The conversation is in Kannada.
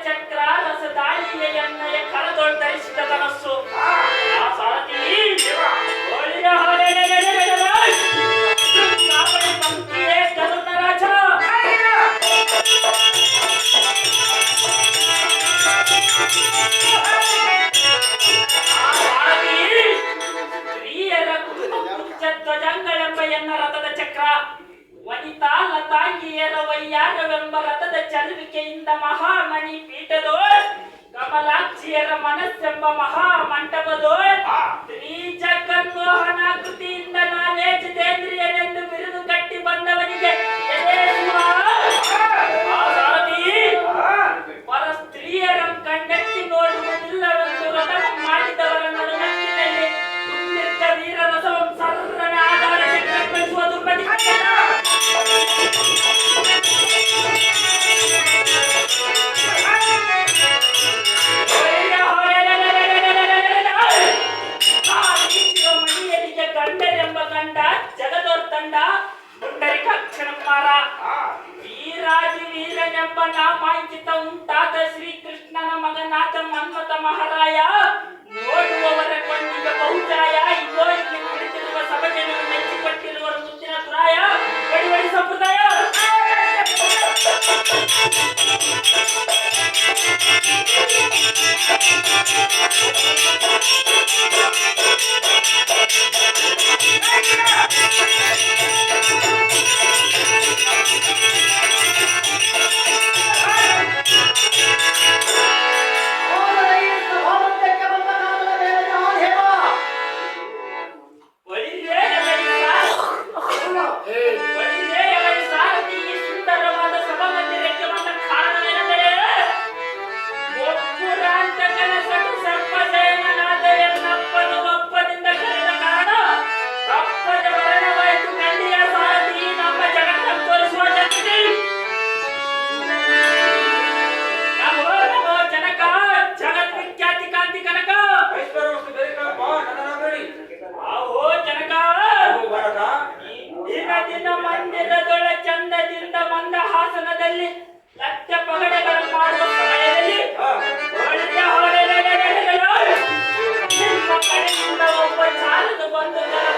ಚಕ್ರ ರಸದಾಳಿಯ ಎಣ್ಣೆಯ ಕರದೊಳ್ ಧರಿಸಿದ ತನಸ್ಸು ಆ ಸಾರಥಿ ಒಳ್ಳೆಯ ಪಂಕ್ತಿಯೇ ತರುಣ ರಾಜ ಸ್ತ್ರೀಯರ ಧ್ವಜಂಗಳೆಂಬ ಎನ್ನ ರಥದ ಚಕ್ರ ವನಿತಾ ಲತಾಂಗಿಯರ ವೈಯಾರವೆಂಬ ರಥದ ಚಲುವಿಕೆಯಿಂದ ಮಹಾಮಣಿ ಪೀಠದೋ ಕಮಲಾಕ್ಷಿಯರ ಮನಸ್ಸೆಂಬ ಮಹಾ ಮಂಟಪದೋ ಸ್ತ್ರೀ ಜಗನ್ಮೋಹನಾಕೃತಿಯಿಂದ ನಾನೇ ಜಿತೇಂದ್ರಿಯನೆಂದು ಬಿರುದು ಕಟ್ಟಿ ಬಂದವನಿಗೆ ಪರ ಸ್ತ್ರೀಯರ ಕಣ್ಣೆತ್ತಿ ನೋಡುವುದಿಲ್ಲವೆಂದು ರಥ ಮಾಡಿದವರ ನಡುನಕ್ಕಿನಲ್ಲಿ ತುಂಬಿದ್ದ ವೀರ ರಸವಂ ಸರ್ರನೆ ಆಧಾರ ಚಕ್ರಗೊಳಿಸುವ ದುರ್ಮತಿ ಮಣಿಯರಿಗೆ ಗಂಡರೆಂಬ ಗಂಡ ಜಗದೋರ್ತಂಡ ಪುಂಡರಿಕಾಕ್ಷಣಮಾರ ವೀರಾಜಿ ವೀರನೆಂಬ ನಾಮಾಂಕಿತ ಉಂಟಾದ ಶ್ರೀಕೃಷ್ಣನ ಮಗನಾಥ ಮನ್ಮಥ ಮಹಾರಾಯ ನೋಡುವವರ ಕೊಂಡಿಗೆ ಬಹುಚಾಯ ಇಗೋ ಇಲ್ಲಿ ಕುಳಿತಿರುವ ಸಭೆಯನ್ನು ಮೆಚ್ಚಿಕೊಟ್ಟಿರುವ ಮುತ್ತಿನ ತುರಾಯ ಬಡಿಬಡಿ ಸಂಪ್ರದಾಯ ಮಂದಿರದೊಳ ಚಂದದಿಂದ ಮಂದಹಾಸನದಲ್ಲಿ ಲಕ್ಷ ಪಗಡೆಗಳ